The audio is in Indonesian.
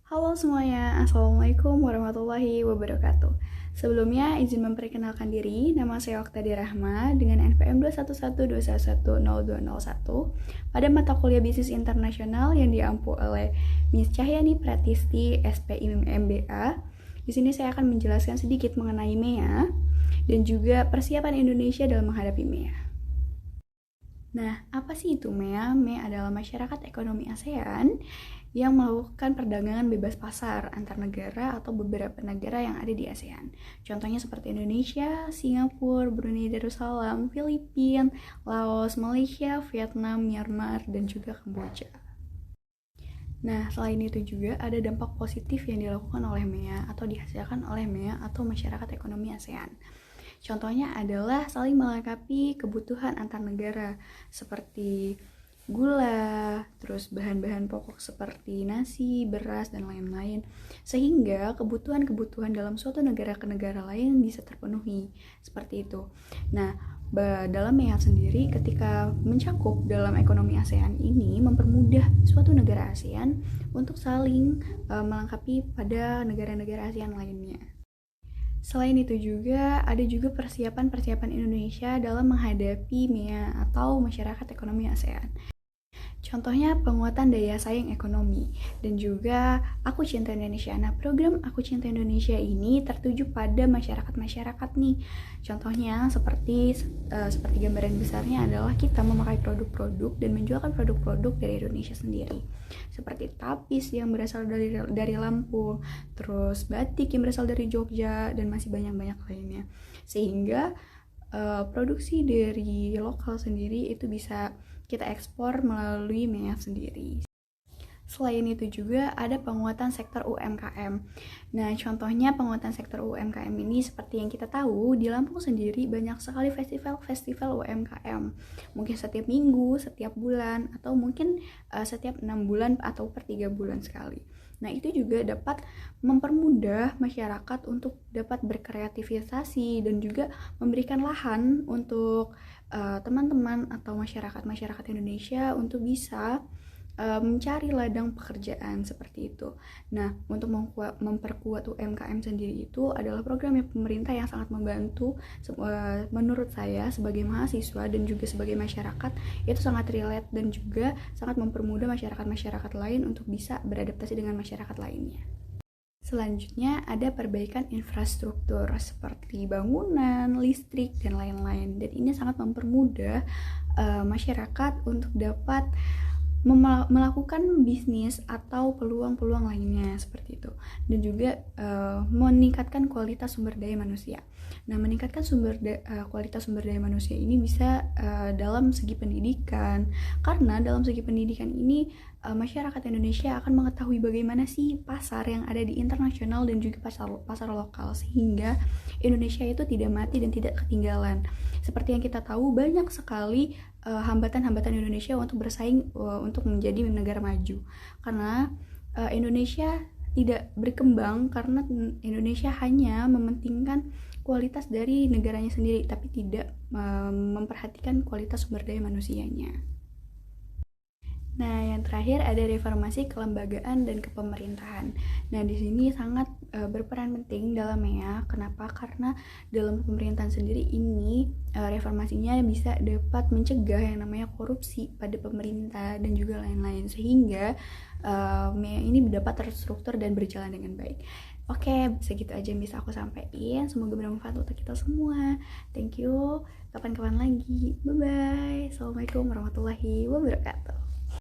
Halo semuanya, Assalamualaikum warahmatullahi wabarakatuh. Sebelumnya izin memperkenalkan diri, nama saya Oktadi Rahma dengan NPM 211210201 pada mata kuliah Bisnis Internasional yang diampu oleh Miss Cahyani Pratisti, SPI MBA. Di sini saya akan menjelaskan sedikit mengenai MEA dan juga persiapan Indonesia dalam menghadapi MEA. Nah, apa sih itu MEA? MEA adalah Masyarakat Ekonomi ASEAN yang melakukan perdagangan bebas pasar antar negara atau beberapa negara yang ada di ASEAN. Contohnya seperti Indonesia, Singapura, Brunei Darussalam, Filipina, Laos, Malaysia, Vietnam, Myanmar, dan juga Kamboja. Nah, selain itu juga ada dampak positif yang dilakukan oleh MEA atau dihasilkan oleh MEA atau Masyarakat Ekonomi ASEAN. Contohnya adalah saling melengkapi kebutuhan antar negara seperti gula, terus bahan-bahan pokok seperti nasi, beras, dan lain-lain. Sehingga kebutuhan-kebutuhan dalam suatu negara ke negara lain bisa terpenuhi. Seperti itu. Nah, dalam MEA sendiri ketika mencakup dalam ekonomi ASEAN ini mempermudah suatu negara ASEAN untuk saling melengkapi pada negara-negara ASEAN lainnya. Selain itu juga ada juga persiapan-persiapan Indonesia dalam menghadapi MEA atau Masyarakat Ekonomi ASEAN. Contohnya penguatan daya saing ekonomi dan juga Aku Cinta Indonesia. Nah, program Aku Cinta Indonesia ini tertuju pada masyarakat-masyarakat nih. Contohnya seperti gambaran besarnya adalah kita memakai produk-produk dan menjualkan produk-produk dari Indonesia sendiri. Seperti tapis yang berasal dari Lampung, terus batik yang berasal dari Jogja dan masih banyak-banyak lainnya. Sehingga produksi dari lokal sendiri itu bisa kita ekspor melalui MEA sendiri. Selain itu juga ada penguatan sektor UMKM. Nah, contohnya penguatan sektor UMKM ini seperti yang kita tahu, di Lampung sendiri banyak sekali festival-festival UMKM. Mungkin setiap minggu, setiap bulan, atau mungkin setiap 6 bulan atau per 3 bulan sekali. Nah, itu juga dapat mempermudah masyarakat untuk dapat berkreativisasi dan juga memberikan lahan untuk teman-teman atau masyarakat Indonesia untuk bisa mencari ladang pekerjaan seperti itu. Nah, untuk memperkuat UMKM sendiri itu adalah program yang pemerintah yang sangat membantu. Menurut saya sebagai mahasiswa dan juga sebagai masyarakat itu sangat relate dan juga sangat mempermudah masyarakat-masyarakat lain untuk bisa beradaptasi dengan masyarakat lainnya. Selanjutnya ada perbaikan infrastruktur seperti bangunan, listrik, dan lain-lain. Dan ini sangat mempermudah masyarakat untuk dapat melakukan bisnis atau peluang-peluang lainnya seperti itu. Dan juga meningkatkan kualitas sumber daya manusia. Nah, meningkatkan kualitas sumber daya manusia ini bisa dalam segi pendidikan, karena dalam segi pendidikan ini masyarakat Indonesia akan mengetahui bagaimana sih pasar yang ada di internasional dan juga pasar lokal, sehingga Indonesia itu tidak mati dan tidak ketinggalan. Seperti yang kita tahu, banyak sekali hambatan-hambatan Indonesia untuk bersaing untuk menjadi negara maju, karena Indonesia tidak berkembang karena Indonesia hanya mementingkan kualitas dari negaranya sendiri, tapi tidak memperhatikan kualitas sumber daya manusianya. Nah, yang terakhir ada reformasi kelembagaan dan kepemerintahan. Nah, di sini sangat berperan penting dalam MEA. Kenapa? Karena dalam pemerintahan sendiri ini reformasinya bisa dapat mencegah yang namanya korupsi pada pemerintah dan juga lain-lain, sehingga MEA ini dapat terstruktur dan berjalan dengan baik. Oke, segitu aja yang bisa aku sampaikan. Semoga bermanfaat untuk kita semua. Thank you. Kapan-kapan lagi. Bye-bye. Assalamualaikum warahmatullahi wabarakatuh.